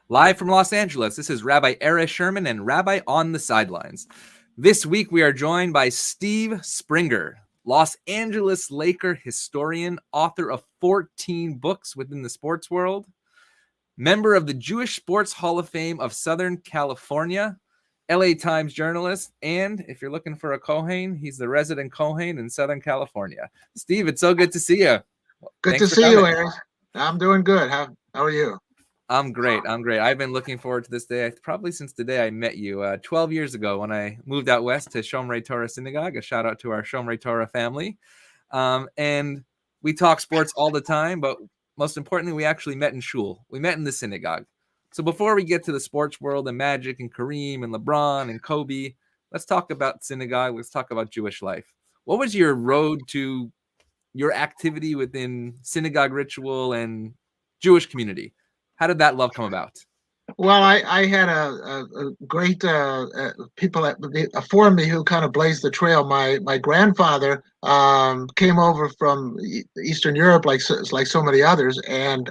Live from Los Angeles, this is Rabbi Erez Sherman and Rabbi on the Sidelines. This week we are joined by Steve Springer, Los Angeles Laker historian, author of 14 books within the sports world, member of the Jewish Sports Hall of Fame of Southern California, LA Times journalist, and if you're looking for a Kohen, he's the resident Kohen in Southern California. Steve, it's so good to see you. Good to see you, Aaron. I'm doing good. How are you? I'm great. I've been looking forward to this day probably since the day I met you 12 years ago when I moved out west to Shomrei Torah Synagogue. A shout out to our Shomrei Torah family. And we talk sports all the time, but most importantly, we actually met in shul. We met in the synagogue. So before we get to the sports world and Magic and Kareem and LeBron and Kobe, let's talk about synagogue. Let's talk about Jewish life. What was your road to your activity within synagogue ritual and Jewish community? How did that love come about? Well, I had a great people for me who kind of blazed the trail. My grandfather came over from Eastern Europe, like so many others, and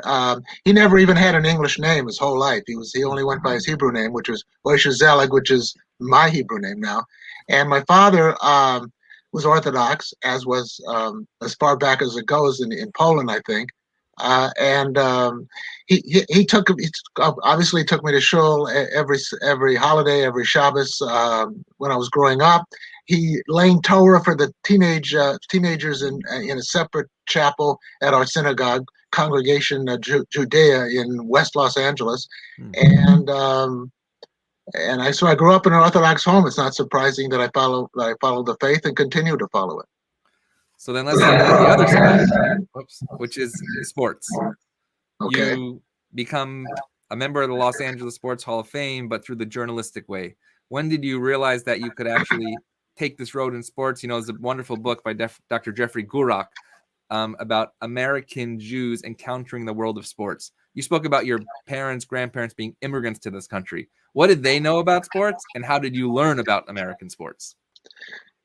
he never even had an English name his whole life. He only went by his Hebrew name, which was Moshe Zelig, which is my Hebrew name now. And my father was Orthodox, as far back as it goes in Poland, I think. And he obviously took me to shul every holiday, every Shabbos when I was growing up. He learned Torah for the teenagers in a separate chapel at our synagogue congregation, Judea in West Los Angeles, so I grew up in an Orthodox home. It's not surprising that I followed the faith and continue to follow it. So then let's talk about the other side, which is sports. Okay. You become a member of the Los Angeles Sports Hall of Fame, but through the journalistic way. When did you realize that you could actually take this road in sports? You know, there's a wonderful book by Dr. Jeffrey Gurak about American Jews encountering the world of sports. You spoke about your parents, grandparents being immigrants to this country. What did they know about sports, and how did you learn about American sports?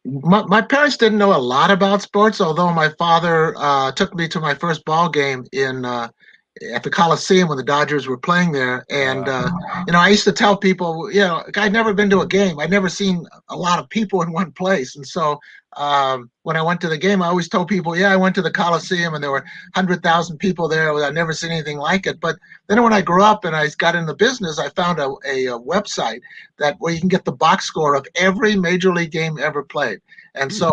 My parents didn't know a lot about sports, although my father took me to my first ball game at the Coliseum when the Dodgers were playing there. And, I used to tell people, I'd never been to a game. I'd never seen a lot of people in one place. And so when I went to the game, I always told people, I went to the Coliseum and there were 100,000 people there. I'd never seen anything like it. But then when I grew up and I got in the business, I found a website where you can get the box score of every major league game ever played. And so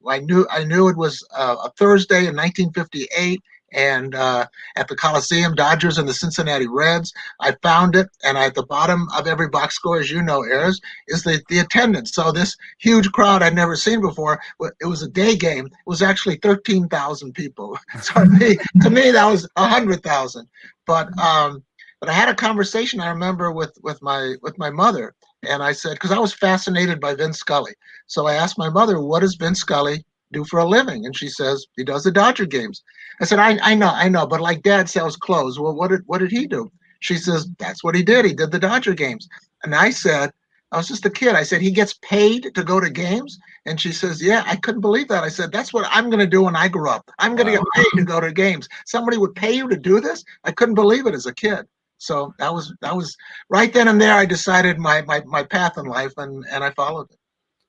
I knew it was a Thursday in 1958. And at the Coliseum, Dodgers and the Cincinnati Reds. I found it, and at the bottom of every box score, as you know, Ayers, is the attendance. So this huge crowd I'd never seen before. It was a day game. It was actually 13,000 people. So to me, that was 100,000. But I had a conversation I remember with my mother, and I said, because I was fascinated by Vin Scully, so I asked my mother, what does Vin Scully do for a living? And she says he does the Dodger games. I said, I know, but like Dad sells clothes. Well, what did he do? She says, that's what he did. He did the Dodger games. And I said, I was just a kid. I said, he gets paid to go to games? And she says, yeah. I couldn't believe that. I said, that's what I'm going to do when I grow up. I'm going to get paid to go to games. Somebody would pay you to do this? I couldn't believe it as a kid. So that was right then and there. I decided my path in life, and I followed it.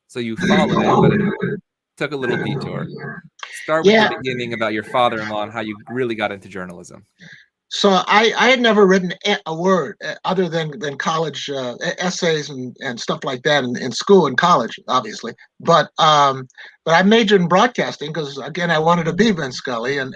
So you followed it, but it took a little detour. Start with the beginning about your father-in-law and how you really got into journalism. So I had never written a word other than college essays and stuff like that in school and college, obviously. But I majored in broadcasting because, again, I wanted to be Vin Scully, and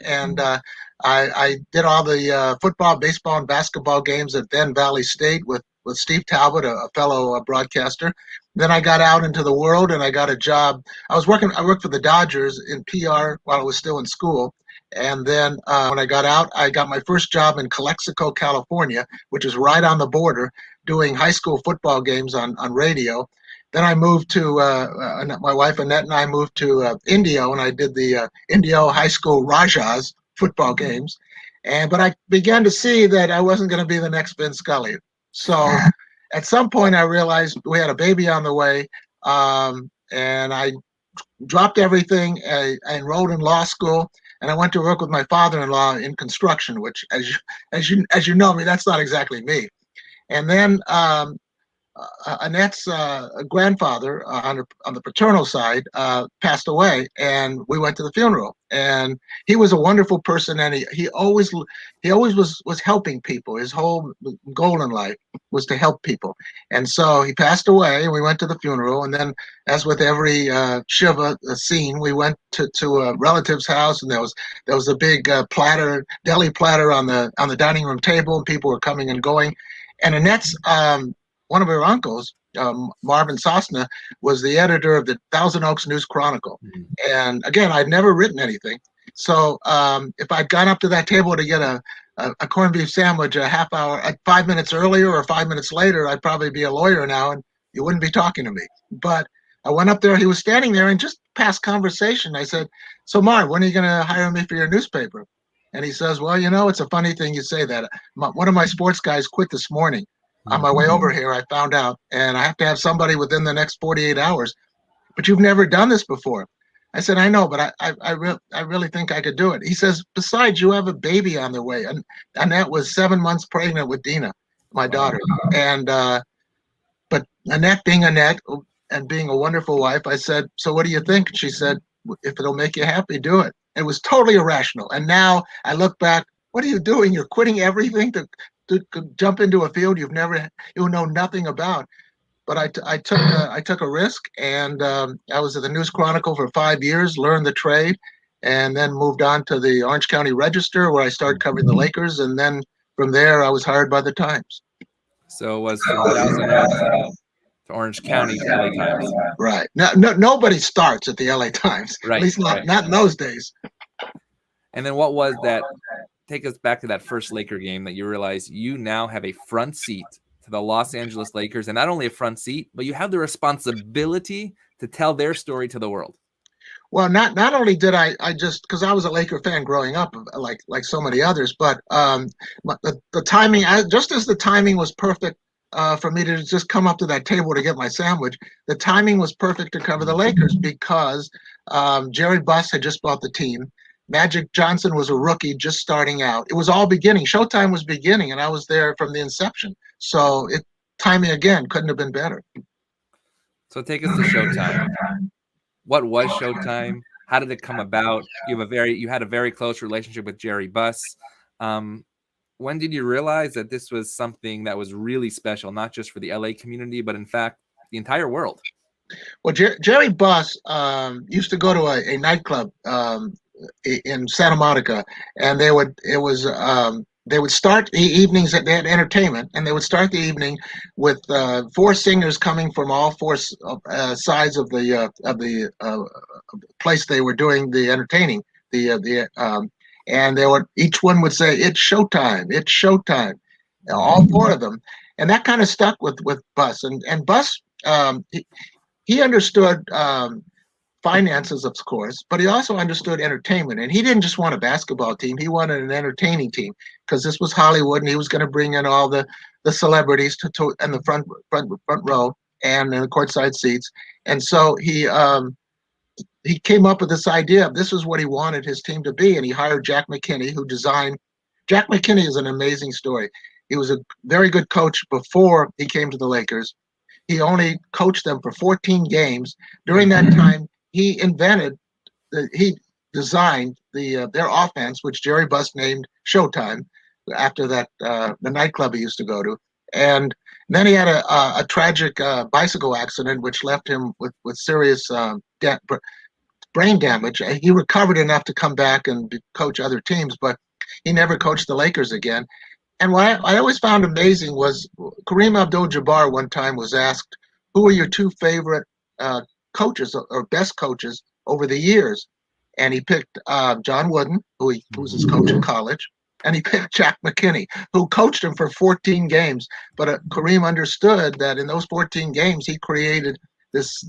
I did all the football, baseball, and basketball games at then Valley State with Steve Talbot, a fellow broadcaster. Then I got out into the world and I got a job. I worked for the Dodgers in PR while I was still in school. And then when I got out, I got my first job in Calexico, California, which is right on the border, doing high school football games on radio. Then I moved to, my wife Annette and I moved to Indio, and I did the Indio High School Rajas football games. But I began to see that I wasn't going to be the next Vin Scully. So at some point I realized we had a baby on the way, and I dropped everything. I enrolled in law school, and I went to work with my father-in-law in construction, which, as you know me, that's not exactly me. And then Annette's grandfather on the paternal side passed away, and we went to the funeral. And he was a wonderful person, and he always was helping people. His whole goal in life was to help people. And so he passed away, and we went to the funeral. And then, as with every shiva scene, we went to a relative's house, and there was a big deli platter on the dining room table, and people were coming and going. And Annette's one of her uncles, Marvin Sosna, was the editor of the Thousand Oaks News Chronicle. Mm-hmm. And again, I'd never written anything. So if I'd gone up to that table to get a corned beef sandwich a half hour, 5 minutes earlier or 5 minutes later, I'd probably be a lawyer now and you wouldn't be talking to me. But I went up there, he was standing there, and just past conversation, I said, "So Marv, when are you going to hire me for your newspaper?" And he says, "Well, it's a funny thing you say that. One of my sports guys quit this morning. On my way over here, I found out, and I have to have somebody within the next 48 hours. But you've never done this before." I said, "I know, but I really think I could do it." He says, "Besides, you have a baby on the way." And Annette was 7 months pregnant with Dina, my daughter. And but Annette being Annette and being a wonderful wife, I said, "So what do you think?" She said, "If it'll make you happy, do it." It was totally irrational. And now I look back, what are you doing? You're quitting everything to jump into a field you know nothing about. But I took a risk, and I was at the News Chronicle for 5 years, learned the trade, and then moved on to the Orange County Register, where I started covering the Lakers, and then from there I was hired by the Times. So it was from Thousand Oaks to Orange County to LA Times. Right. Nobody starts at the LA Times, right, at least not in those days. And then what was that? Take us back to that first Laker game that you realize you now have a front seat to the Los Angeles Lakers, and not only a front seat, but you have the responsibility to tell their story to the world. Well, not only did I just, because I was a Laker fan growing up, like so many others, but the timing, just as the timing was perfect for me to just come up to that table to get my sandwich, the timing was perfect to cover the Lakers because Jerry Buss had just bought the team. Magic Johnson was a rookie just starting out. It was all beginning. Showtime was beginning, and I was there from the inception. So timing, again, couldn't have been better. So take us to Showtime. What was Showtime? How did it come about? You had a very close relationship with Jerry Buss. When did you realize that this was something that was really special, not just for the LA community, but in fact, the entire world? Well, Jerry Buss used to go to a nightclub in Santa Monica, and they would start the evenings. They had entertainment, and they would start the evening with 4 singers coming from all 4 sides of the place they were doing the entertaining. And each one would say, "It's showtime! It's showtime!" All 4 of them, and that kind of stuck with Buss. And Buss, he understood finances, of course, but he also understood entertainment. And he didn't just want a basketball team; he wanted an entertaining team, because this was Hollywood, and he was going to bring in all the celebrities to in the front row and in the courtside seats. And so he came up with this idea of this is what he wanted his team to be, and he hired Jack McKinney, who designed. Jack McKinney is an amazing story. He was a very good coach before he came to the Lakers. He only coached them for 14 games. During that time, he designed their offense, which Jerry Buss named Showtime, after that the nightclub he used to go to. And then he had a tragic bicycle accident, which left him with serious brain damage. He recovered enough to come back and coach other teams, but he never coached the Lakers again. And what I always found amazing was Kareem Abdul-Jabbar one time was asked, "Who are your 2 favorite coaches or best coaches over the years?" And he picked John Wooden, who was his coach in college, and he picked Jack McKinney, who coached him for 14 games. But Kareem understood that in those 14 games, he created this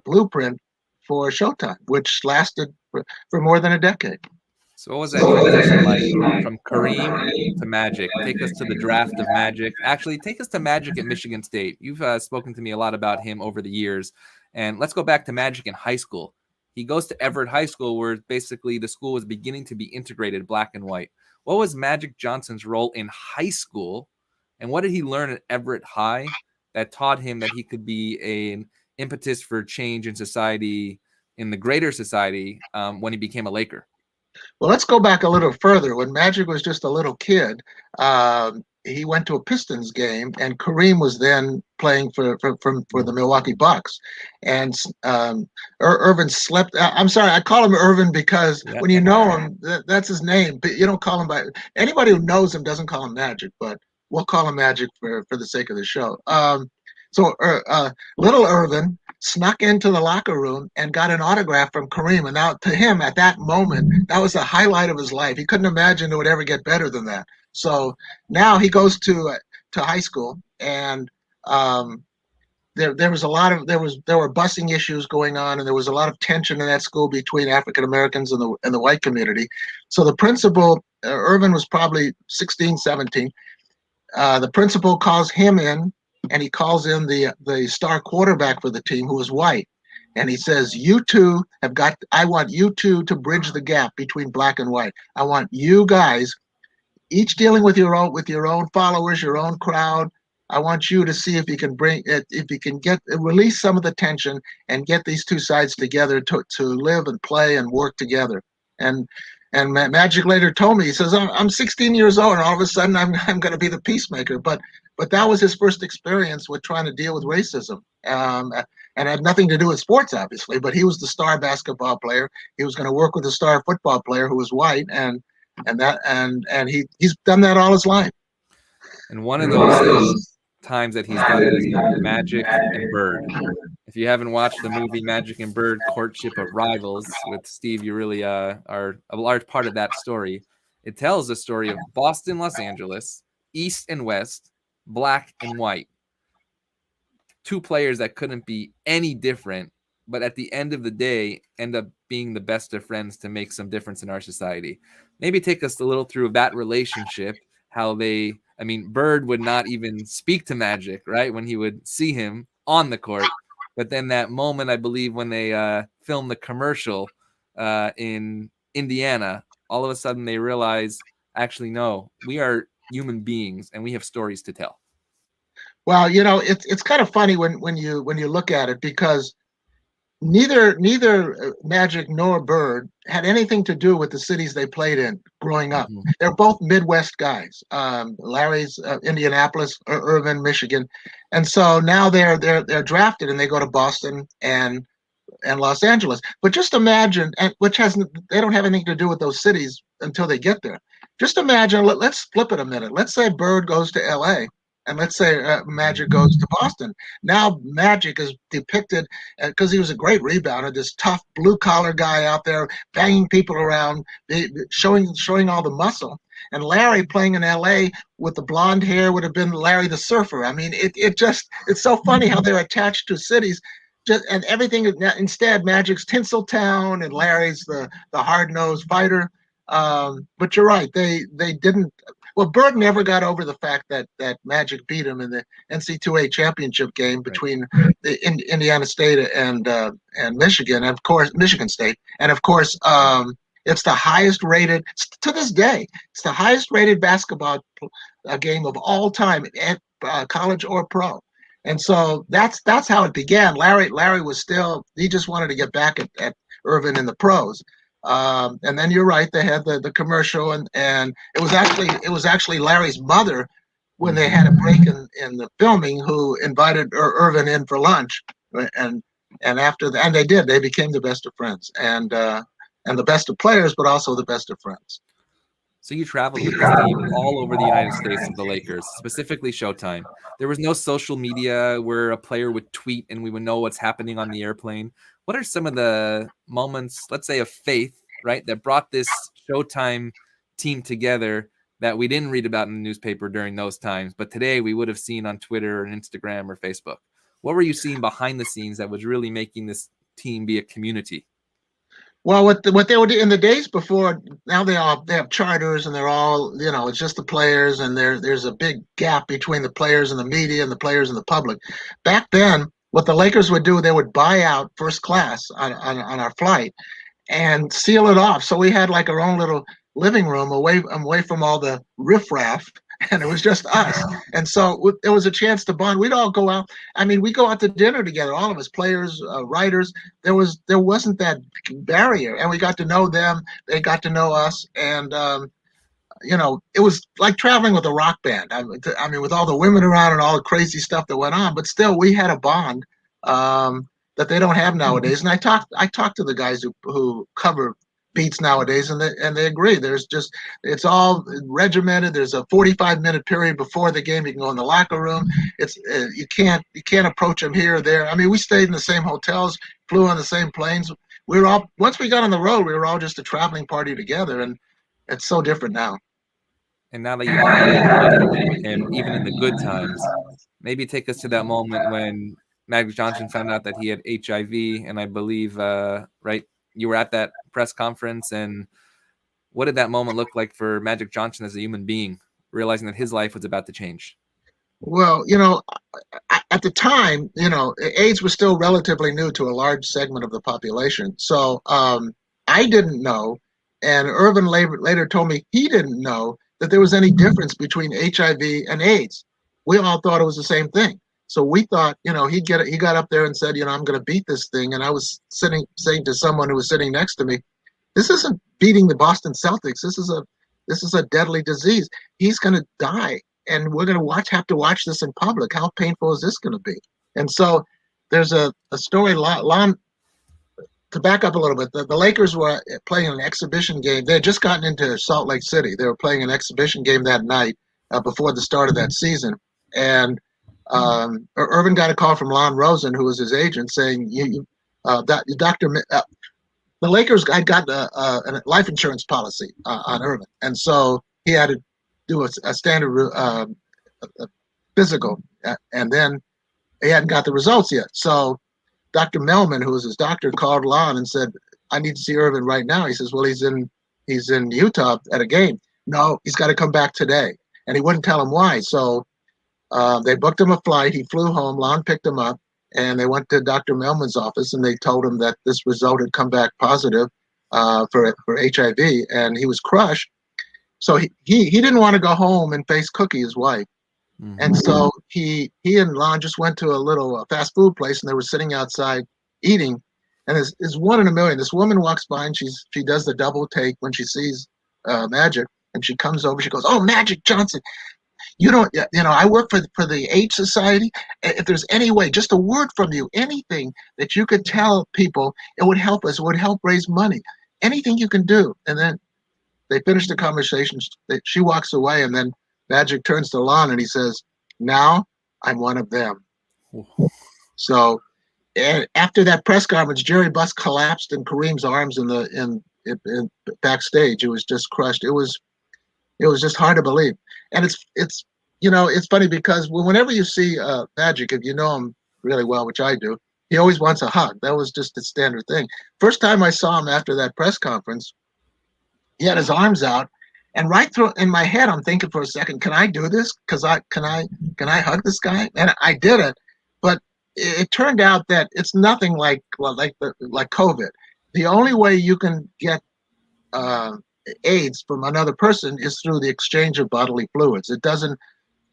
blueprint for Showtime, which lasted for more than a decade. So what was that transition like from Kareem to Magic? Take us to the draft of Magic. Actually, take us to Magic at Michigan State. You've spoken to me a lot about him over the years. And let's go back to Magic in high school. He goes to Everett High School, where basically the school was beginning to be integrated black and white. What was Magic Johnson's role in high school And what did he learn at Everett High that taught him that he could be an impetus for change in society, in the greater society, when he became a Laker? Well, let's go back a little further. When Magic was just a little kid, he went to a Pistons game, and Kareem was then playing for the Milwaukee Bucks. And Irvin slept. I'm sorry, I call him Irvin because Yeah. when you know him, that's his name. But you don't call him by anybody who knows him doesn't call him Magic, but we'll call him Magic for the sake of the show. So little Irvin snuck into the locker room and got an autograph from Kareem. And now, to him, at that moment, that was the highlight of his life. He couldn't imagine it would ever get better than that. So now he goes to high school, and there was a lot of there were busing issues going on, and there was a lot of tension in that school between African Americans and the white community. So the principal, Irvin was probably 16, 17. The principal calls him in, and he calls in the star quarterback for the team, who was white. And he says, "You two have got. I want you two to bridge the gap between black and white. I want you guys, each dealing with your own followers, your own crowd. I want you to see if you can release some of the tension and get these two sides together to live and play and work together." And Magic later told me, he says, "I'm 16 years old, and all of a sudden I'm going to be the peacemaker." But that was his first experience with trying to deal with racism, and had nothing to do with sports, obviously. But he was the star basketball player. He was going to work with the star football player who was white, and he's done that all his life. And one of those times that he's done it is with Magic and Bird. If you haven't watched the movie Magic and Bird, Courtship of Rivals with Steve, you really are a large part of that story. It tells the story of Boston, Los Angeles, East and West, black and white. Two players that couldn't be any different, but at the end of the day, end up being the best of friends to make some difference in our society. Maybe take us a little through that relationship, how Bird would not even speak to Magic, right, when he would see him on the court. But then that moment, I believe, when they filmed the commercial in Indiana, all of a sudden they realize, actually, no, we are human beings and we have stories to tell. Well, it's kind of funny when you look at it, because neither Magic nor Bird had anything to do with the cities they played in growing up. Mm-hmm. They're both Midwest guys. Larry's Indianapolis, Irvin, Michigan, and so now they're drafted and they go to Boston and Los Angeles. But just imagine, they don't have anything to do with those cities until they get there. Just imagine. Let's flip it a minute. Let's say Bird goes to L.A. and let's say Magic goes to Boston. Now Magic is depicted, because he was a great rebounder, this tough blue-collar guy out there banging people around, showing all the muscle. And Larry playing in L.A. with the blonde hair would have been Larry the Surfer. I mean, it's so funny how they're attached to cities. And everything. Instead, Magic's Tinseltown and Larry's the hard-nosed fighter. But you're right. They didn't. Well, Bird never got over the fact that Magic beat him in the NCAA championship game between the Indiana State and Michigan, and of course Michigan State, and of course it's the highest rated to this day. It's the highest rated basketball game of all time, at college or pro. And so that's how it began. Larry was he just wanted to get back at Irvin in the pros. And then you're right, they had the commercial, and it was actually Larry's mother, when they had a break in the filming, who invited Irvin in for lunch, and they became the best of friends, and the best of players, but also the best of friends. So you traveled with the team all over the United States with the Lakers, specifically Showtime. There was no social media where a player would tweet and we would know what's happening on the airplane. What are some of the moments, let's say, of faith, right, that brought this Showtime team together that we didn't read about in the newspaper during those times, but today we would have seen on Twitter and Instagram or Facebook? What were you seeing behind the scenes that was really making this team be a community? Well, what they would do in the days before, now they have charters, and they're all, it's just the players, and there's a big gap between the players and the media and the players and the public. Back then, what the Lakers would do, they would buy out first class on our flight and seal it off. So we had like our own little living room away from all the riffraff, and it was just us. And so there was a chance to bond. We'd all go out. I mean, we go out to dinner together, all of us, players, writers. There wasn't that barrier, and we got to know them. They got to know us, and it was like traveling with a rock band. I mean, with all the women around and all the crazy stuff that went on, but still, we had a bond that they don't have nowadays. And I talked to the guys who cover beats nowadays, and they agree. It's all regimented. There's a 45-minute period before the game. You can go in the locker room. It's you can't approach them here or there. I mean, we stayed in the same hotels, flew on the same planes. We were all once we got on the road, we were all just a traveling party together, and it's so different now. And now that you played with him, even in the good times, maybe take us to that moment when Magic Johnson found out that he had HIV, and I believe, right, you were at that press conference, and what did that moment look like for Magic Johnson as a human being, realizing that his life was about to change? Well, at the time, AIDS was still relatively new to a large segment of the population. So I didn't know, and Irvin later told me he didn't know that there was any difference between HIV and AIDS. We all thought it was the same thing. So we thought, he got up there and said, I'm going to beat this thing. And I was saying to someone who was sitting next to me, this isn't beating the Boston Celtics. This is a deadly disease. He's going to die, and we're going to have to watch this in public. How painful is this going to be? And so there's a story. To back up a little bit, the Lakers were playing an exhibition game. They had just gotten into Salt Lake City. They were playing an exhibition game that night before the start of that season, and Irvin got a call from Lon Rosen, who was his agent, saying, Doctor. The Lakers had got a life insurance policy on Irvin, and so he had to do a standard physical, and then he hadn't got the results yet. So Dr. Melman, who was his doctor, called Lon and said, "I need to see Irvin right now." He says, "Well, he's in Utah at a game." "No, he's got to come back today," and he wouldn't tell him why. So they booked him a flight. He flew home. Lon picked him up, and they went to Dr. Melman's office, and they told him that this result had come back positive for HIV, and he was crushed. So he didn't want to go home and face Cookie, his wife. Mm-hmm. And so he and Lon just went to a little fast food place, and they were sitting outside eating. And it's one in a million. This woman walks by, and she does the double take when she sees Magic, and she comes over. She goes, "Oh, Magic Johnson, I work for the AIDS Society. If there's any way, just a word from you, anything that you could tell people, it would help us. It would help raise money. Anything you can do." And then they finish the conversation. She walks away, and then Magic turns to Lon and he says, "Now I'm one of them." So after that press conference, Jerry Buss collapsed in Kareem's arms in backstage. It was just crushed. It was just hard to believe. And it's funny because whenever you see Magic, if you know him really well, which I do, he always wants a hug. That was just a standard thing. First time I saw him after that press conference, he had his arms out, and right through in my head, I'm thinking for a second, can I do this? Can I hug this guy? And I did it, but it turned out that it's nothing like COVID. The only way you can get AIDS from another person is through the exchange of bodily fluids. It doesn't.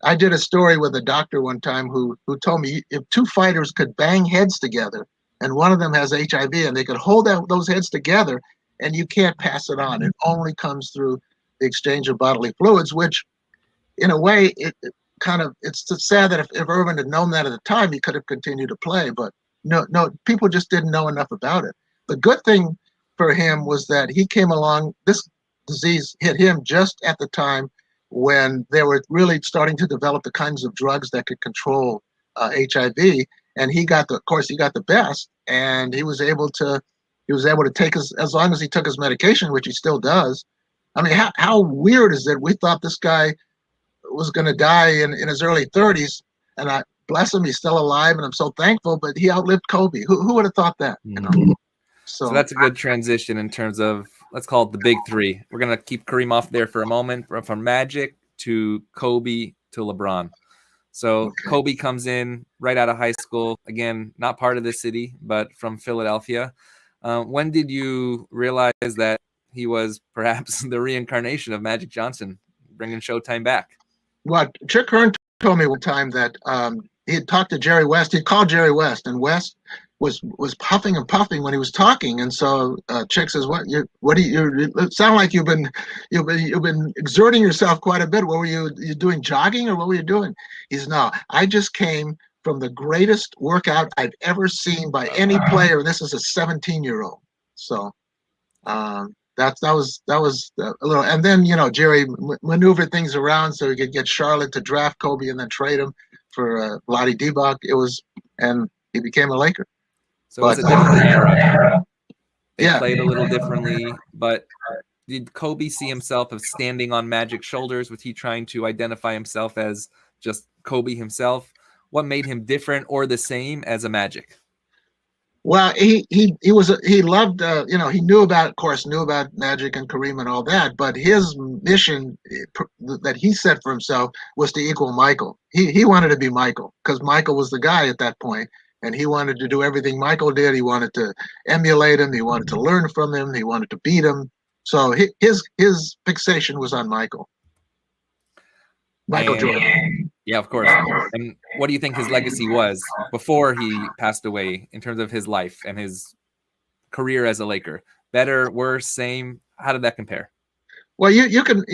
I did a story with a doctor one time who told me if two fighters could bang heads together and one of them has HIV and they could hold those heads together, and you can't pass it on. It only comes through the exchange of bodily fluids, which in a way it's sad that if Irvin had known that at the time, he could have continued to play, but no, people just didn't know enough about it. The good thing for him was that he came along. This disease hit him just at the time when they were really starting to develop the kinds of drugs that could control HIV, and he got the best, and he was able to take as long as he took his medication, which he still does. I mean, how weird is it? We thought this guy was going to die in his early 30s, and I bless him, he's still alive, and I'm so thankful. But he outlived Kobe. Who would have thought that? Mm-hmm. So that's a good transition in terms of, let's call it the big three. We're going to keep Kareem off there for a moment, from Magic to Kobe to LeBron. So okay. Kobe comes in right out of high school, again, not part of the city, but from Philadelphia. When did you realize that he was perhaps the reincarnation of Magic Johnson, bringing Showtime back? what Chick Hearn told me one time that he had talked to Jerry West. He called Jerry West, and West was puffing and puffing when he was talking. And so Chick says, What do you? It sound like you've been exerting yourself quite a bit. What were you doing? Jogging or what were you doing?" He says, "No, I just came from the greatest workout I've ever seen by any player. And this is a 17-year-old." So that was a little, and then Jerry maneuvered things around so he could get Charlotte to draft Kobe and then trade him for Vlade Divac. And he became a Laker. So it was But a different era. They yeah, played a little differently, but did Kobe see himself as standing on Magic's shoulders? Was he trying to identify himself as just Kobe himself? What made him different or the same as a Magic? well, he loved he knew about, of course, knew about Magic and Kareem and all that, but his mission that he set for himself was to equal Michael. He wanted to be Michael because Michael was the guy at that point, and he wanted to do everything Michael did. He wanted to emulate him. He wanted to learn from him. He wanted to beat him. So his fixation was on Michael Jordan. Yeah, of course. And what do you think his legacy was before he passed away in terms of his life and his career as a Laker? Better, worse, same? How did that compare? Well, you can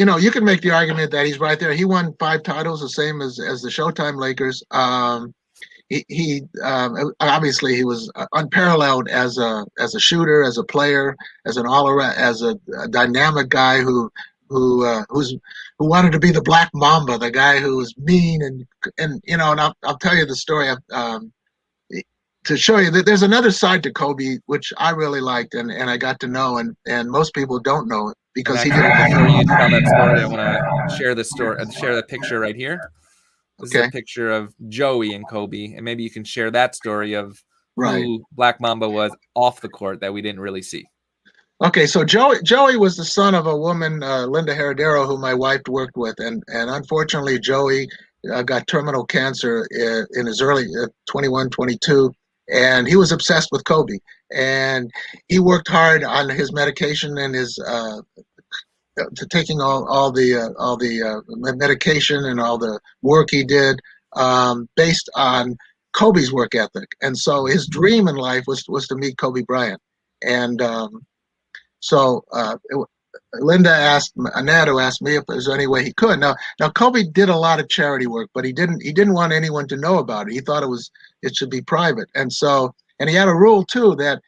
make the argument that he's right there. He won 5 titles, the same as the Showtime Lakers. He obviously he was unparalleled as a shooter, as a player, as an all around, as a dynamic guy who wanted to be the Black Mamba, the guy who was mean and I'll tell you the story to show you that there's another side to Kobe which I really liked and I got to know and most people don't know it because he didn't. Before you tell that story, I want to share the story, share the picture right here. This is a picture of Joey and Kobe, and maybe you can share that story of who Black Mamba was off the court that we didn't really see. Okay, so Joey was the son of a woman, Linda Heredero, who my wife worked with, and unfortunately Joey got terminal cancer in his early 21, 22, and he was obsessed with Kobe, and he worked hard on his medication and his to taking all the medication and all the work he did based on Kobe's work ethic, and so his dream in life was to meet Kobe Bryant, and so Linda asked Nado asked me if there's any way he could. Now Kobe did a lot of charity work, but he didn't want anyone to know about it. He thought it should be private, and he had a rule too that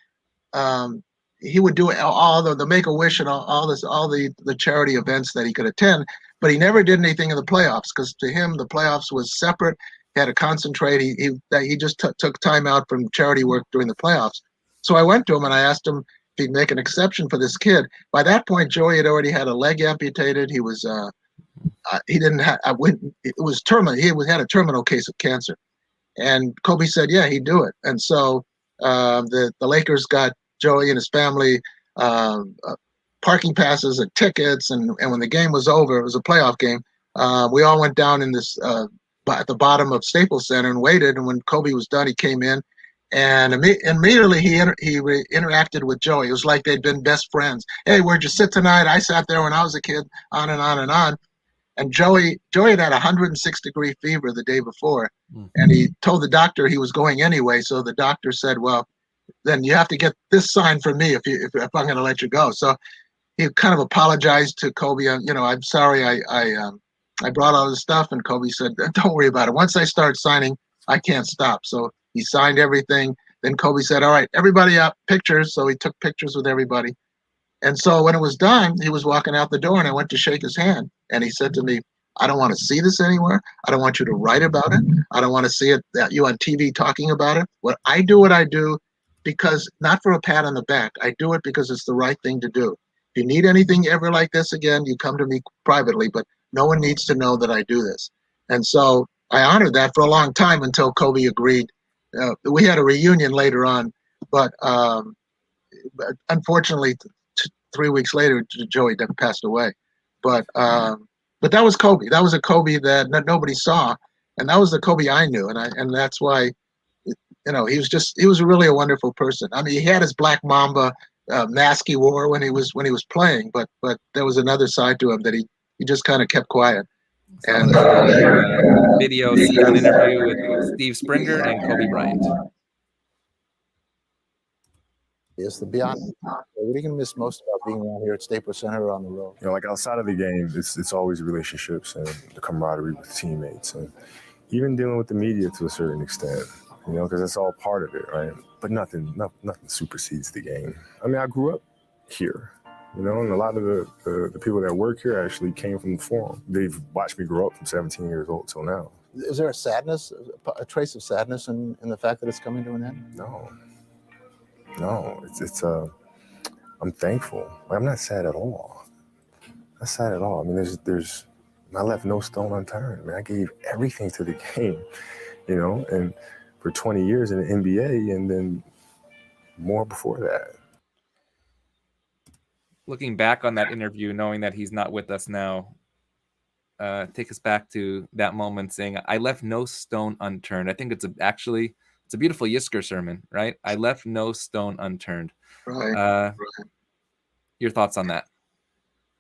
he would do all the Make-A-Wish and all the charity events that he could attend, but he never did anything in the playoffs because to him the playoffs was separate. He had to concentrate. He just took time out from charity work during the playoffs. So I went to him and I asked him if he'd make an exception for this kid. By that point, Joey had already had a leg amputated. He was he didn't have it was terminal. He had a terminal case of cancer, and Kobe said, yeah, he'd do it. And so the Lakers got Joey and his family parking passes and tickets, and when the game was over, it was a playoff game. We all went down in this at the bottom of Staples Center and waited. And when Kobe was done, he came in, and immediately he interacted with Joey. It was like they'd been best friends. Hey, where'd you sit tonight? I sat there when I was a kid. On and on and on. And Joey had 106-degree fever the day before, and he told the doctor he was going anyway. So the doctor said, "Well, then you have to get this sign from me if I'm going to let you go." So he kind of apologized to Kobe. I'm sorry I brought all this stuff, and Kobe said, "Don't worry about it. Once I start signing, I can't stop." So he signed everything. Then Kobe said, "All right, everybody up, pictures." So he took pictures with everybody. And so when it was done, he was walking out the door, and I went to shake his hand. And he said to me, "I don't want to see this anywhere. I don't want you to write about it. I don't want to see it you on TV talking about it. What I do because not for a pat on the back. I do it because it's the right thing to do. If you need anything ever like this again, you come to me privately, but no one needs to know that I do this." And so I honored that for a long time until Kobe agreed. We had a reunion later on, but unfortunately, 3 weeks later, Joey passed away. But that was Kobe. That was a Kobe that nobody saw, and that was the Kobe I knew, and that's why, he was really a wonderful person. I mean, he had his Black Mamba mask he wore when he was playing, but there was another side to him that he just kind of kept quiet. So I'm going to show you a video sit-down interview with Steve Springer and Kobe Bryant. Yes, to be honest, what are you going to miss most about being around here at Staples Center on the road? You know, like outside of the game, it's always relationships and the camaraderie with teammates, and even dealing with the media to a certain extent. You know, because that's all part of it, right? But nothing supersedes the game. I mean, I grew up here, you know, and a lot of the people that work here actually came from the Forum. They've watched me grow up from 17 years old till now. Is there a sadness, a trace of sadness in the fact that it's coming to an end? No, it's I'm thankful. I'm not sad at all. Not sad at all. I mean, there's I left no stone unturned. Man, I gave everything to the game, you know, and for 20 years in the NBA and then more before that. Looking back on that interview, knowing that he's not with us now, take us back to that moment saying, I left no stone unturned. I think it's a beautiful Yisker sermon, right? I left no stone unturned. Right. Your thoughts on that?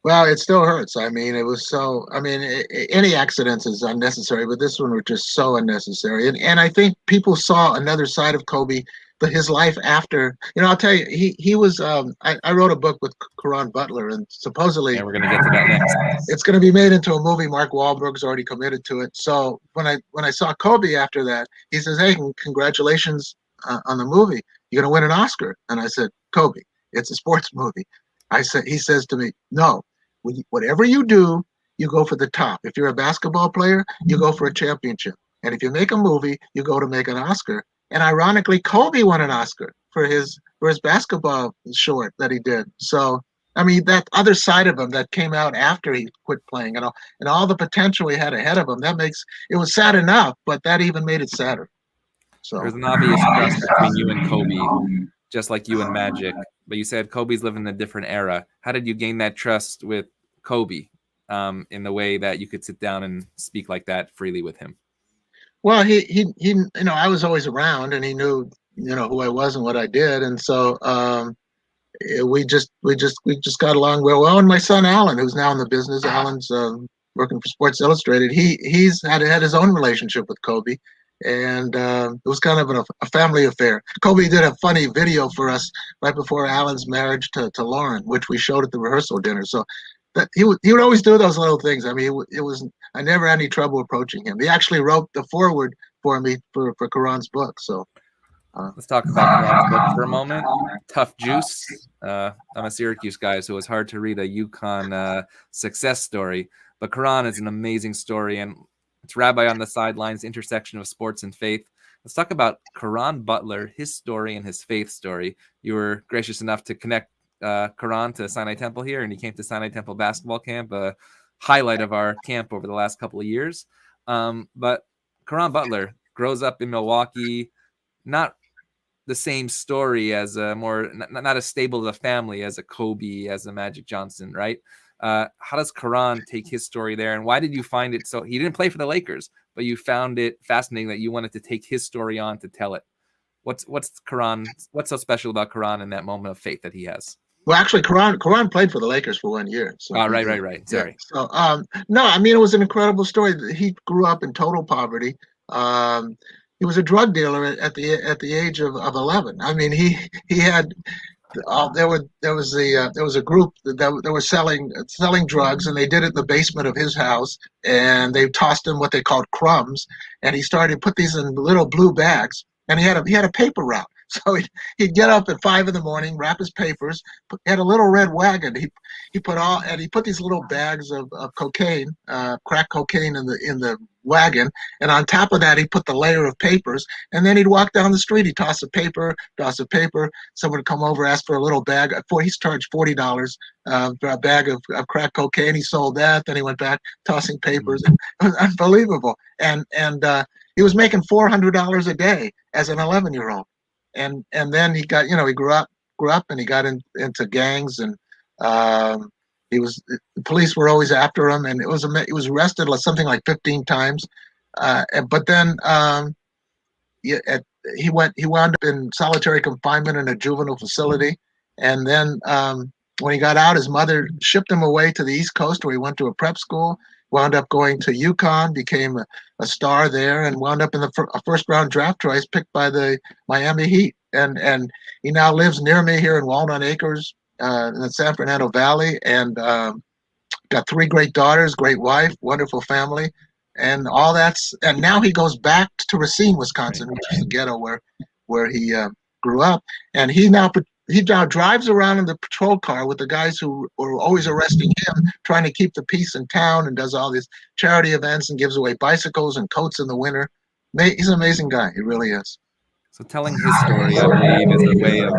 Well, it still hurts. I mean, it was so. I mean, any accidents is unnecessary, but this one was just so unnecessary. And I think people saw another side of Kobe, but his life after. You know, I'll tell you, he was. I wrote a book with Karan Butler, and supposedly, and we're going to get to that next. It's going to be made into a movie. Mark Wahlberg's already committed to it. So when I saw Kobe after that, he says, "Hey, congratulations on the movie. You're going to win an Oscar." And I said, "Kobe, it's a sports movie." He says to me, "No. Whatever you do, you go for the top. If you're a basketball player, you go for a championship. And if you make a movie, you go to make an Oscar." And ironically, Kobe won an Oscar for his basketball short that he did. So, I mean, that other side of him that came out after he quit playing and all the potential he had ahead of him, it was sad enough, but that even made it sadder. So there's an obvious trust between you and Kobe, just like you and Magic. But you said Kobe's living in a different era. How did you gain that trust with Kobe in the way that you could sit down and speak like that freely with him? Well, he you know, I was always around, and he knew, you know, who I was and what I did, and so we just got along well. And my son Alan, who's now in the business, Alan's working for Sports Illustrated. He's had his own relationship with Kobe. And it was kind of a family affair. Kobe did a funny video for us right before Alan's marriage to Lauren, which we showed at the rehearsal dinner. So that he would always do those little things. I mean, I never had any trouble approaching him. He actually wrote the foreword for me for Karan's book. So let's talk about Karan's book for a moment. Tough Juice. I'm a Syracuse guy, so it was hard to read a UConn success story. But Karan is an amazing story, and it's Rabbi on the Sidelines, intersection of sports and faith. Let's talk about Karan Butler, his story and his faith story. You were gracious enough to connect Karan to Sinai Temple here, and he came to Sinai Temple basketball camp, a highlight of our camp over the last couple of years. But Karan Butler grows up in Milwaukee, not the same story as not as stable of a family as a Kobe, as a Magic Johnson, right? How does Karan take his story there, and why did you find it so? He didn't play for the Lakers, but you found it fascinating that you wanted to take his story on to tell it. What's so special about Karan in that moment of faith that he has? Well, actually, Karan played for the Lakers for 1 year. So right. Sorry. Yeah. So no, I mean, it was an incredible story. He grew up in total poverty. He was a drug dealer at the age of 11. I mean, he had. There was a group that was selling drugs, and they did it in the basement of his house, and they tossed him what they called crumbs, and he started to put these in little blue bags, and he had a paper route. So he'd get up at 5 a.m, wrap his papers. He had a little red wagon. He put these little bags of cocaine, crack cocaine in the wagon, and on top of that he put the layer of papers, and then he'd walk down the street. He'd toss a paper. Someone would come over, ask for a little bag. He's charged $40 for a bag of crack cocaine. He sold that. Then he went back tossing papers. It was unbelievable. And he was making $400 a day as an 11-year-old. And then he got, he grew up and he got into gangs, and the police were always after him, and he was arrested something like 15 times. But then he wound up in solitary confinement in a juvenile facility. And then when he got out, his mother shipped him away to the East Coast, where he went to a prep school. wound up going to UConn, became a star there, and wound up in the a first-round draft choice picked by the Miami Heat. And he now lives near me here in Walnut Acres in the San Fernando Valley, and got 3 great daughters, great wife, wonderful family, and all that's. And now he goes back to Racine, Wisconsin, which is the ghetto where he grew up, and he now drives around in the patrol car with the guys who were always arresting him, trying to keep the peace in town, and does all these charity events and gives away bicycles and coats in the winter. He's an amazing guy. He really is. So telling his story, I believe, is a way of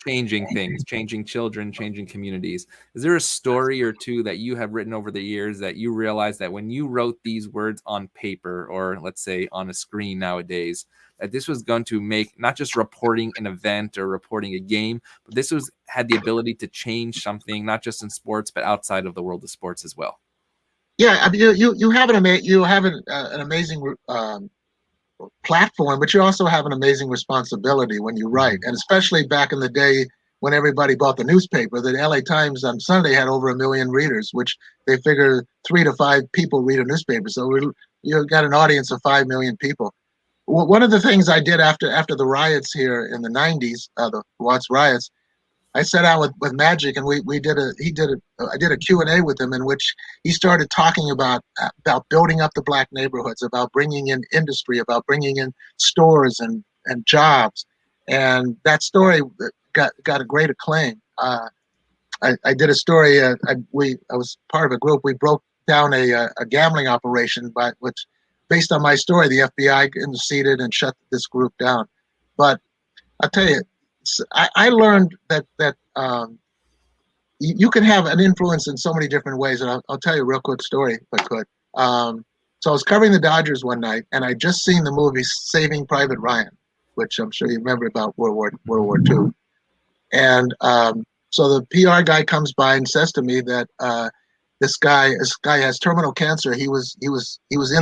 changing things, changing children, changing communities. Is there a story or two that you have written over the years that you realized that when you wrote these words on paper, or let's say on a screen nowadays, that this was going to make not just reporting an event or reporting a game, but this had the ability to change something, not just in sports, but outside of the world of sports as well? Yeah, I mean, you have an amazing platform, but you also have an amazing responsibility when you write, and especially back in the day when everybody bought the newspaper. The LA Times on Sunday had over 1 million readers, which they figure 3 to 5 people read a newspaper. So you got an audience of 5 million people. One of the things I did after the riots here in the 90s, the Watts riots, I sat out with Magic, and I did a Q&A with him in which he started talking about building up the black neighborhoods, about bringing in industry, about bringing in stores and jobs, and that story got a great acclaim. I did a story. I was part of a group. We broke down a gambling operation, which, based on my story, the FBI interceded and shut this group down. But I'll tell you, I learned that you can have an influence in so many different ways, and I'll tell you a real quick story if I could. So I was covering the Dodgers one night, and I'd just seen the movie Saving Private Ryan, which I'm sure you remember, about World War II. And so the PR guy comes by and says to me that this guy has terminal cancer. He was in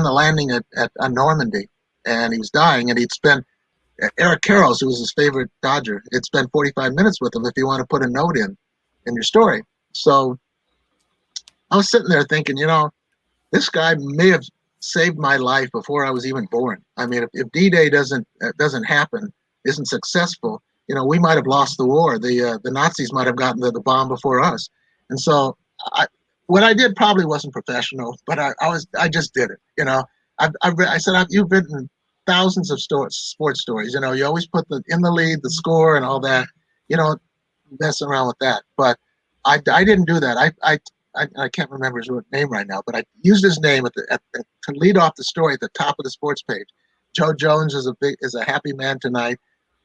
the landing at Normandy, and he was dying, and he'd spent. Eric Karros, who was his favorite Dodger, had spent 45 minutes with him if you want to put a note in your story. So I was sitting there thinking, this guy may have saved my life before I was even born. I mean, if D-Day doesn't happen, isn't successful, we might have lost the war. The Nazis might have gotten the bomb before us. And so what I did probably wasn't professional, but I just did it. I said, you've written thousands of sports stories. You always put in the lead, the score, and all that. Messing around with that. But I didn't do that. I can't remember his name right now, but I used his name to lead off the story at the top of the sports page. Joe Jones is a happy man tonight,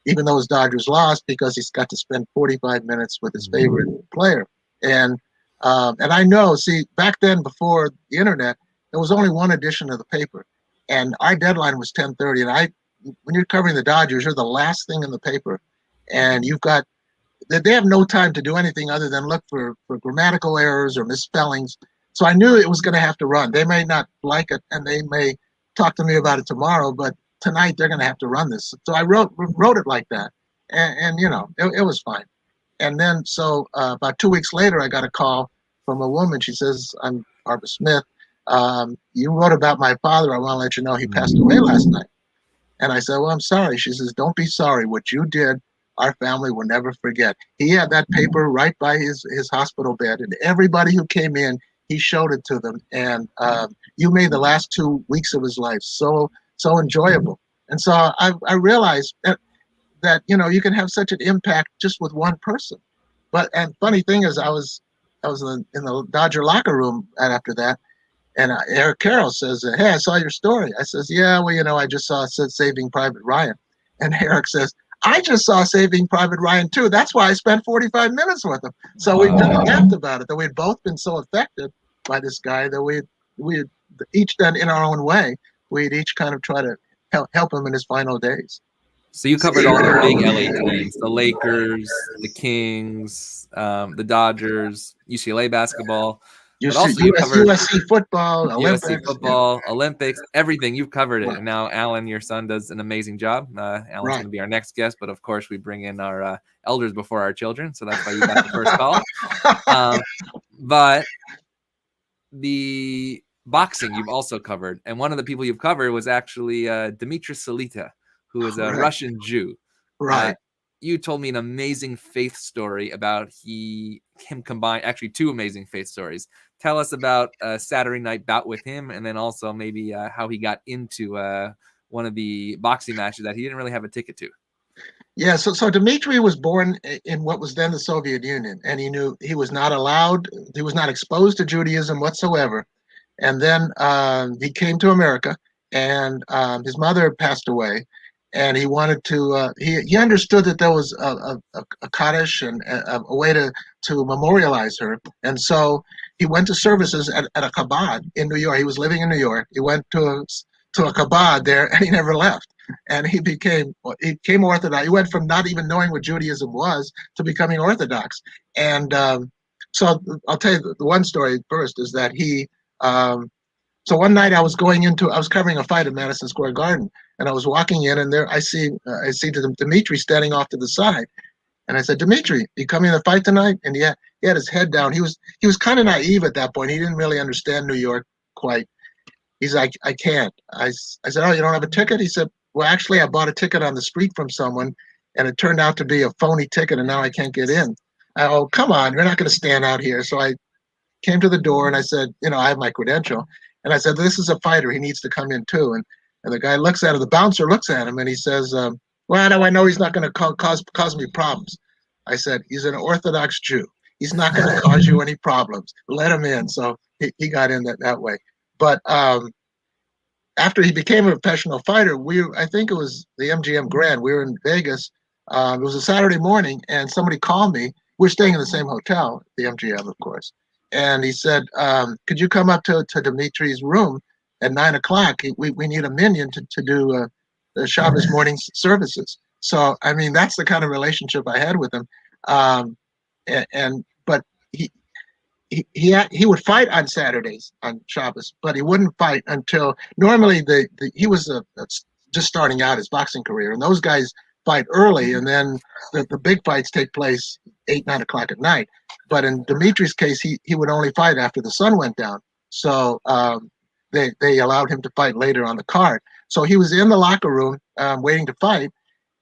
even though his Dodgers lost, because he's got to spend 45 minutes with his favorite player. And I know, see, back then, before the internet, there was only one edition of the paper. And our deadline was 10:30. And when you're covering the Dodgers, you're the last thing in the paper, and they have no time to do anything other than look for grammatical errors or misspellings. So I knew it was going to have to run. They may not like it, and they may talk to me about it tomorrow, but tonight they're going to have to run this. So I wrote it like that, and it was fine. And then about 2 weeks later, I got a call from a woman. She says, "I'm Barbara Smith. You wrote about my father. I want to let you know he passed away last night." And I said, "Well, I'm sorry." She says, "Don't be sorry. What you did, our family will never forget." He had that paper right by his hospital bed, and everybody who came in, he showed it to them. And you made the last 2 weeks of his life so enjoyable. And so I realized that you can have such an impact just with one person. And funny thing is, I was in the Dodger locker room right after that. And Eric Karros says, "Hey, I saw your story." I says, "Yeah, well, I just saw it said Saving Private Ryan." And Eric says, "I just saw Saving Private Ryan too. That's why I spent 45 minutes with him." So we laughed about it, that we'd both been so affected by this guy that we had each done in our own way. We'd each kind of try to help him in his final days. So you covered all the big LA teams: the Lakers, the Kings, the Dodgers, UCLA basketball. But also you covered USC football, Olympics, everything. You've covered it. Right. And now Alan, your son, does an amazing job. Alan's going to be our next guest, but of course we bring in our elders before our children. So that's why you got the first call. But boxing you've also covered, and one of the people you've covered was actually Dmitry Salita, who is a Russian Jew. Right. You told me an amazing faith story about him combined, actually two amazing faith stories. Tell us about a Saturday night bout with him, and then also maybe how he got into one of the boxing matches that he didn't really have a ticket to. Yeah, so Dmitry was born in what was then the Soviet Union, and he knew he was not allowed, he was not exposed to Judaism whatsoever. And then he came to America, and his mother passed away, and he wanted to. He understood that there was a Kaddish and a way to memorialize her, and so he went to services at a Chabad in New York. He was living in New York. He went to a Chabad there, and he never left. And he became Orthodox. He went from not even knowing what Judaism was to becoming Orthodox. And so I'll tell you the one story first is that he. So one night I was covering a fight at Madison Square Garden, and I was walking in, and there I see Dmitry standing off to the side, and I said, "Dmitry, you coming to the fight tonight?" And he had his head down. He was kind of naive at that point. He didn't really understand New York quite. He's like, "I can't." I said, "Oh, you don't have a ticket?" He said, "Well, actually, I bought a ticket on the street from someone, and it turned out to be a phony ticket, and now I can't get in." Oh, come on, you're not going to stand out here. So I came to the door and I said, I have my credential. And I said, this is a fighter. He needs to come in too. And the guy looks at him, the bouncer looks at him, and he says, well, how do I know he's not going to cause me problems? I said, he's an Orthodox Jew. He's not going to cause you any problems. Let him in. So he got in that way. But after he became a professional fighter, I think it was the MGM Grand. We were in Vegas. It was a Saturday morning, and somebody called me. We're staying in the same hotel, the MGM, of course. And he said, could you come up to Dmitry's room at 9 o'clock? We need a minion to do the Shabbos morning services. So, I mean, that's the kind of relationship I had with him. But he would fight on Saturdays on Shabbos, but he wouldn't fight until normally he was just starting out his boxing career, and those guys fight early, and then the big fights take place 8, 9 o'clock at night. But in Dmitry's case, he would only fight after the sun went down. So they allowed him to fight later on the card. So he was in the locker room waiting to fight,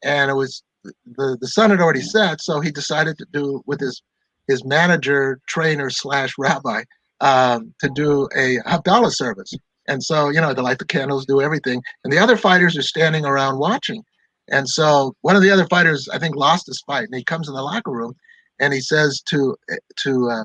and it was the sun had already set. So he decided to do with his manager, trainer / rabbi to do a Havdalah service. And so they light the candles, do everything, and the other fighters are standing around watching. And so one of the other fighters, I think, lost his fight, and he comes in the locker room. And he says to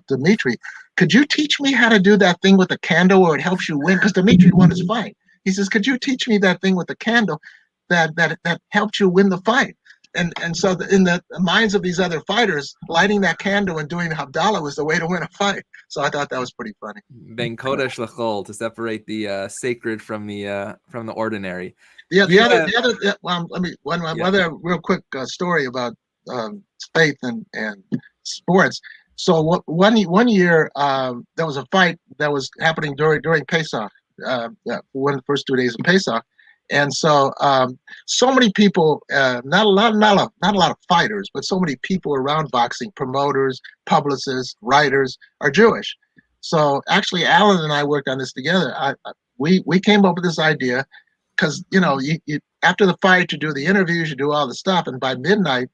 Dmitry, could you teach me how to do that thing with the candle where it helps you win? Because Dmitry won his fight. He says, could you teach me that thing with the candle that helped you win the fight? And so in the minds of these other fighters, lighting that candle and doing the Havdalah was the way to win a fight. So I thought that was pretty funny. Ben Kodesh Lechol, to separate the sacred from the ordinary. The other let me one other real quick story about faith and sports. So one year there was a fight that was happening during Pesach, one of the first 2 days of Pesach, and so so many people, not a lot of fighters, but so many people around boxing, promoters, publicists, writers, are Jewish. So actually, Alan and I worked on this together. We came up with this idea because you after the fight you do the interviews, you do all the stuff, and by midnight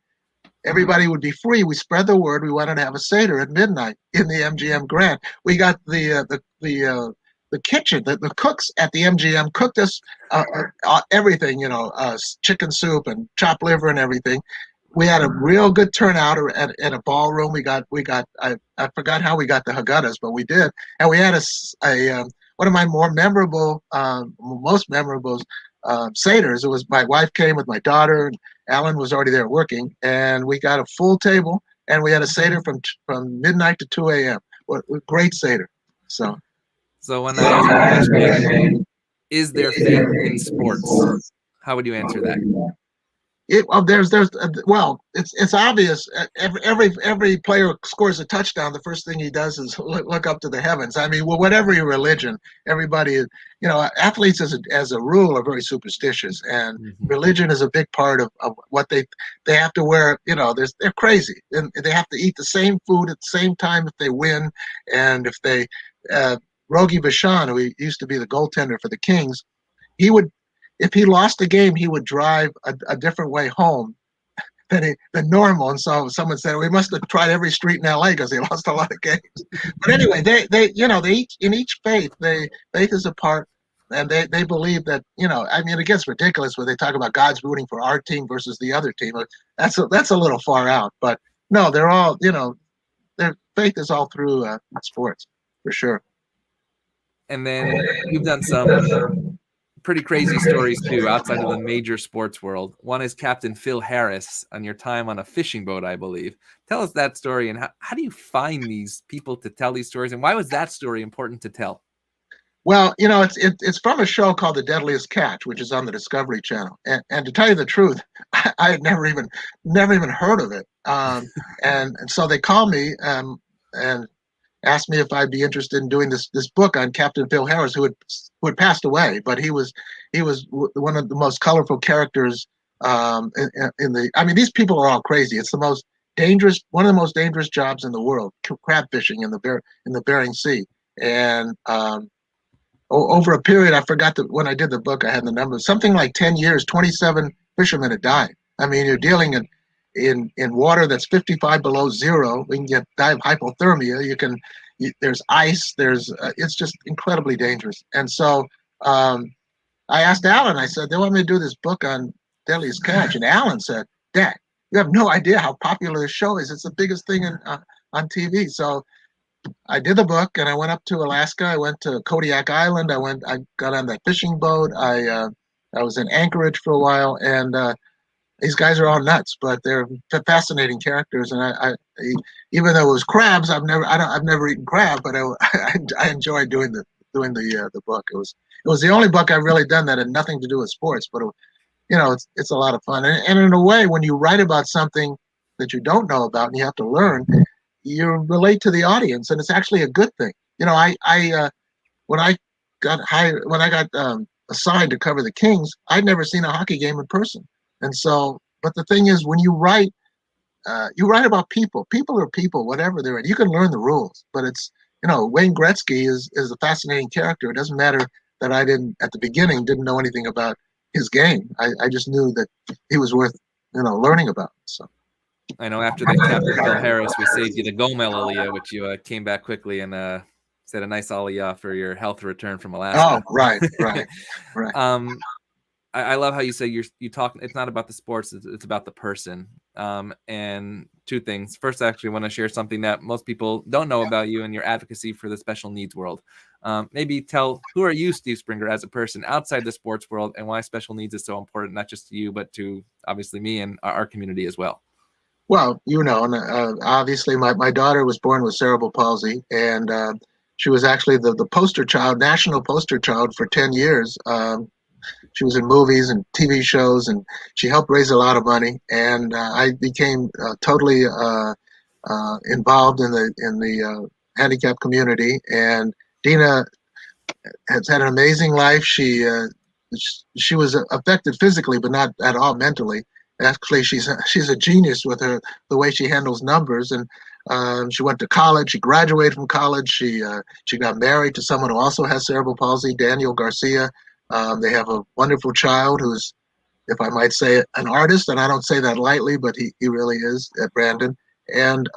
everybody would be free. We spread the word. We wanted to have a Seder at midnight in the MGM Grand. We got the kitchen, the cooks at the MGM cooked us everything, chicken soup and chopped liver and everything. We had a real good turnout at a ballroom. We got I forgot how we got the Haggadahs, but we did. And we had a one of my most memorable Seders. It was my wife came with my daughter, and Alan was already there working, and we got a full table, and we had a Seder from midnight to 2 a.m. Great Seder. So when I ask, is there faith in sports? How would you answer that? It's obvious. Every player scores a touchdown. The first thing he does is look up to the heavens. I mean, whatever your religion, everybody, athletes as a rule are very superstitious, and religion is a big part of what they have to wear. They're crazy, and they have to eat the same food at the same time if they win, and if they Rogi Bashan, who used to be the goaltender for the Kings, he would, if he lost a game, he would drive a different way home than normal. And so someone said, we must have tried every street in LA because he lost a lot of games. But anyway, they each, in each faith, faith is a part, and they believe that, I mean, it gets ridiculous when they talk about God's rooting for our team versus the other team. That's a little far out, but no, they're all, their faith is all through sports for sure. And then you've done some pretty crazy stories too outside of the major sports world. One is Captain Phil Harris on your time on a fishing boat, I believe. Tell us that story, and how do you find these people to tell these stories, and why was that story important to tell? Well, it's from a show called The Deadliest Catch, which is on the Discovery Channel. And to tell you the truth, I had never even heard of it. And so they called me and asked me if I'd be interested in doing this book on Captain Phil Harris, who had passed away, but he was one of the most colorful characters in the. I mean, these people are all crazy. It's one of the most dangerous jobs in the world, crab fishing in the Bering Sea, and over a period, I forgot that when I did the book, I had the numbers. Something like 10 years, 27 fishermen had died. I mean, you're dealing in water that's 55 below zero. We can die of hypothermia. There's ice. It's just incredibly dangerous. And so I asked Alan. I said, they want me to do this book on Deadliest Catch, and Alan said, "Dad, you have no idea how popular this show is. It's the biggest thing on TV." So I did the book, and I went up to Alaska. I went to Kodiak Island. I got on that fishing boat. I was in Anchorage for a while, and these guys are all nuts, but they're fascinating characters. And I even though it was crabs, I've never eaten crab, but I enjoyed doing the book. It was the only book I've really done that had nothing to do with sports, but it's a lot of fun. And in a way, when you write about something that you don't know about and you have to learn, you relate to the audience, and it's actually a good thing. When I got hired, when I got assigned to cover the Kings, I'd never seen a hockey game in person, and so. But the thing is, when you write about people. People are people, whatever they're at. You can learn the rules, but it's Wayne Gretzky is a fascinating character. It doesn't matter that I didn't know anything about his game. I just knew that he was worth learning about. So. I know after that Captain Phil Harris, we saved you the Gomel Aliyah, which you came back quickly and said a nice Aliyah for your health return from Alaska. Oh, right. I love how you say you talk. It's not about the sports; it's about the person. And two things. First, I actually want to share something that most people don't know about you and your advocacy for the special needs world. Maybe tell, who are you, Steve Springer, as a person outside the sports world, and why special needs is so important, not just to you, but to obviously me and our community as well. Well, obviously my daughter was born with cerebral palsy, and she was actually the poster child, national poster child for 10 years. She was in movies and TV shows, and she helped raise a lot of money. And I became totally involved in the handicapped community. And Dina has had an amazing life. She was affected physically, but not at all mentally. Actually, she's a genius with the way she handles numbers. And she went to college. She graduated from college. She got married to someone who also has cerebral palsy, Daniel Garcia. They have a wonderful child who's, if I might say, an artist, and I don't say that lightly, but he really is, Brandon. And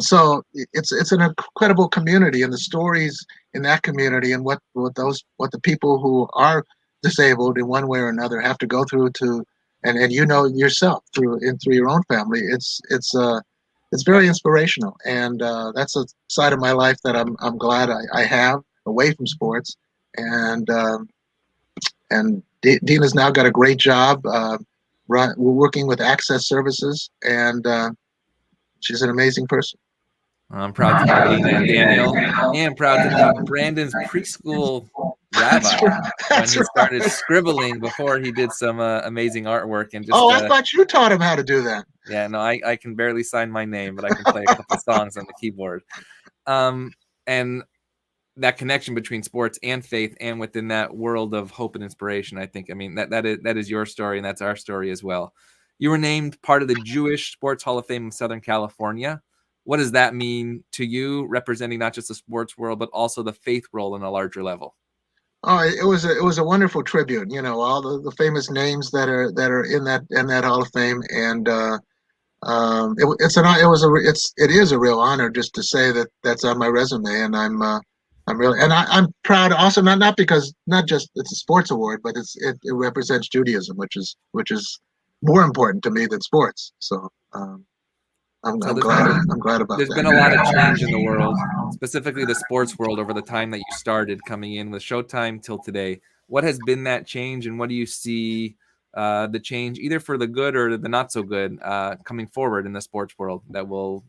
so it's an incredible community, and the stories in that community and what the people who are disabled in one way or another have to go through and yourself through your own family. It's very inspirational, and that's a side of my life that I'm glad I have away from sports. And Dina's now got a great job. We're working with Access Services, and she's an amazing person. I'm proud to meet Dina and Daniel, and proud to meet Brandon's preschool rabbi when he started scribbling before he did some amazing artwork. And just I thought you taught him how to do that. Yeah, no, I can barely sign my name, but I can play a couple songs on the keyboard. And that connection between sports and faith, and within that world of hope and inspiration, I think, that is your story, and that's our story as well. You were named part of the Jewish Sports Hall of Fame of Southern California. what does that mean to you, representing not just the sports world, but also the faith world on a larger level? Oh, it was a wonderful tribute. All the famous names that are in that Hall of Fame, and it is a real honor just to say that that's on my resume, and I'm proud also, not because not just it's a sports award, but it represents Judaism, which is more important to me than sports. So I'm glad about there's that. been a lot of change in the world, specifically the sports world, over the time that you started coming in with Showtime till today. What has been that change, and what do you see the change, either for the good or the not so good, coming forward in the sports world that will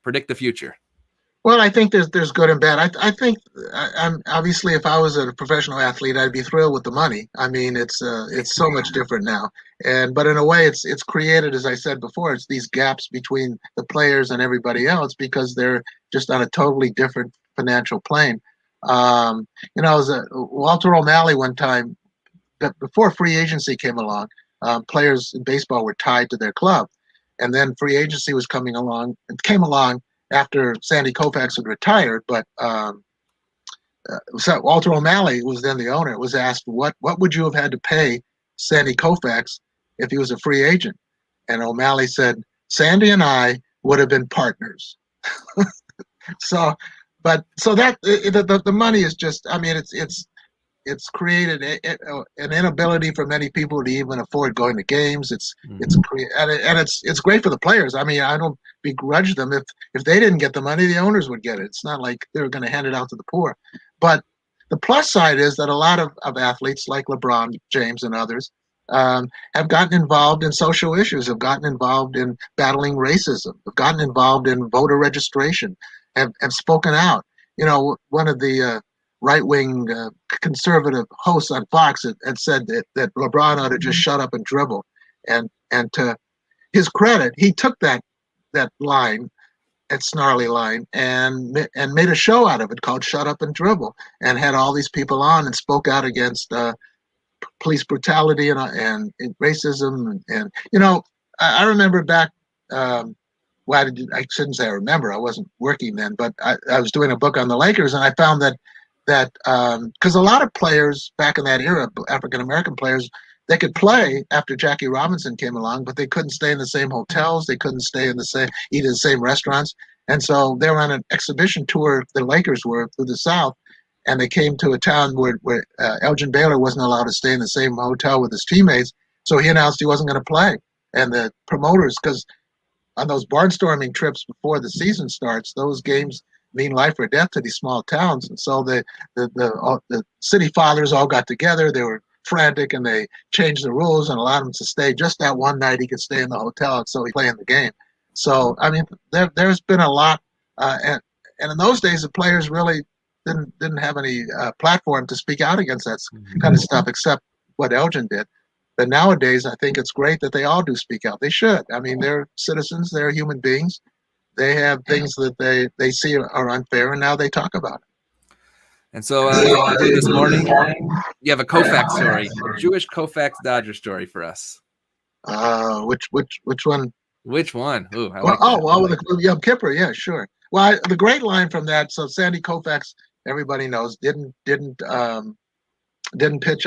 predict the future? Well, I think there's good and bad. I think I'm obviously, if I was a professional athlete, I'd be thrilled with the money. I mean, it's so much different now, but in a way, it's created, as I said before, it's these gaps between the players and everybody else because they're just on a totally different financial plane. Walter O'Malley one time, before free agency came along, players in baseball were tied to their club, and then free agency was coming along. It came along after Sandy Koufax had retired, but so Walter O'Malley, who was then the owner, was asked, what would you have had to pay Sandy Koufax if he was a free agent? And O'Malley said, Sandy and I would have been partners. So that the money is just, I mean, it's created an inability for many people to even afford going to games. It's great for the players. I mean, I don't begrudge them. If they didn't get the money, the owners would get it. It's not like they were going to hand it out to the poor. But the plus side is that a lot of athletes like LeBron James and others have gotten involved in social issues, have gotten involved in battling racism, have gotten involved in voter registration, have spoken out. One of the right-wing conservative hosts on Fox had said that LeBron ought to just shut up and dribble. And to his credit, he took that line, that snarly line, and made a show out of it called Shut Up and Dribble, and had all these people on and spoke out against police brutality and racism. And I remember back, I shouldn't say I remember, I wasn't working then, but I was doing a book on the Lakers, and I found that because a lot of players back in that era, African American players, they could play after Jackie Robinson came along, but they couldn't stay in the same hotels, they couldn't eat in the same restaurants, and so they were on an exhibition tour. The Lakers were through the South, and they came to a town where Elgin Baylor wasn't allowed to stay in the same hotel with his teammates, so he announced he wasn't going to play. And the promoters, because on those barnstorming trips before the season starts, those games mean life or death to these small towns. And so the city fathers all got together. They were frantic, and they changed the rules and allowed him to stay just that one night. He could stay in the hotel, and so he played in the game. So I mean, there's been a lot, and in those days, the players really didn't have any platform to speak out against that kind of stuff, except what Elgin did. But nowadays, I think it's great that they all do speak out. They should. I mean, they're citizens. They're human beings. They have things that they see are unfair, and now they talk about it. And so this morning, you have a Koufax story, a Jewish Koufax Dodger story for us. Which one? Which one? Ooh, the Yom Kippur. Yeah, sure. Well, the great line from that. So Sandy Koufax, everybody knows, didn't pitch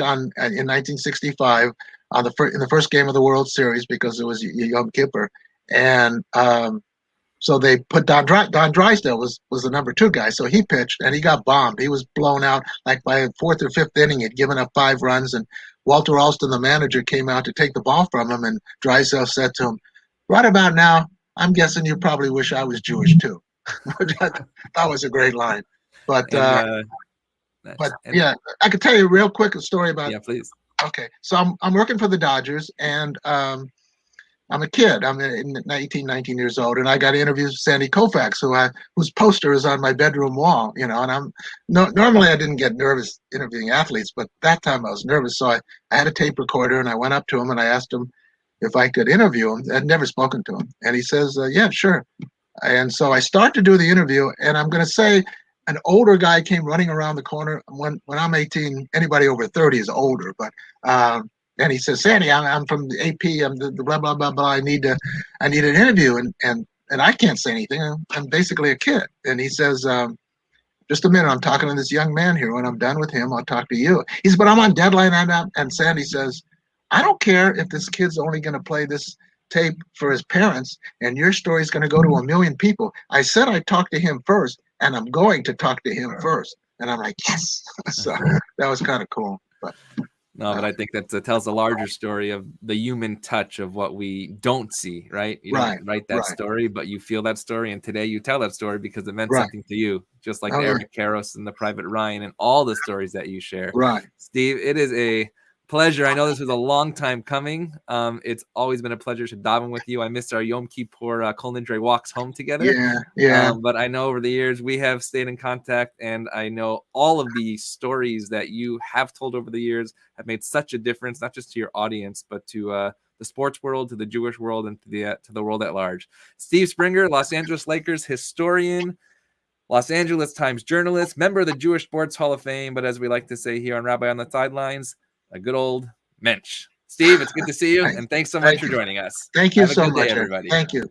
in 1965 in the first game of the World Series because it was Yom Kippur, and so they put Don Drysdale was the number 2 guy. So he pitched, and he got bombed. He was blown out. Like by the 4th or 5th inning, he'd given up 5 runs, and Walter Alston, the manager, came out to take the ball from him, and Drysdale said to him, "Right about now, I'm guessing you probably wish I was Jewish too." That was a great line. But yeah, I could tell you a real quick story about. Yeah, please. Okay, so I'm working for the Dodgers, and I'm a kid. I'm 18, 19 years old, and I got interviews with Sandy Koufax, whose poster is on my bedroom wall. And I'm normally I didn't get nervous interviewing athletes, but that time I was nervous. So I had a tape recorder, and I went up to him and I asked him if I could interview him. I'd never spoken to him, and he says, "Yeah, sure." And so I start to do the interview, and I'm going to say an older guy came running around the corner. When I'm 18, anybody over 30 is older, but. And he says, "Sandy, I'm from the AP. I'm the blah blah blah blah. I need an interview." And and I can't say anything. I'm basically a kid. And he says, just a minute, I'm talking to this young man here. When I'm done with him, I'll talk to you. He says, but I'm on deadline. And Sandy says, I don't care if this kid's only going to play this tape for his parents and your story's going to go to 1 million people. I said I'd talk to him first, and I'm going to talk to him first. And I'm like, yes. So that was kind of cool. But no, but I think that tells a larger story of the human touch of what we don't see, right? You don't write that story, but you feel that story. And today you tell that story because it meant something to you, just like Eric Karros and the Private Ryan and all the stories that you share. Right. Steve, it is a pleasure. I know this was a long time coming. It's always been a pleasure to daven with you. I missed our Yom Kippur Kol Nidre walks home together. Yeah. But I know over the years we have stayed in contact, and I know all of the stories that you have told over the years have made such a difference, not just to your audience, but to the sports world, to the Jewish world, and to the world at large. Steve Springer, Los Angeles Lakers historian, Los Angeles Times journalist, member of the Jewish Sports Hall of Fame, but as we like to say here on Rabbi on the Sidelines, a good old mensch. Steve, it's good to see you, and thanks so much for joining us. Thank you Have a so good much, day, everybody. Thank you.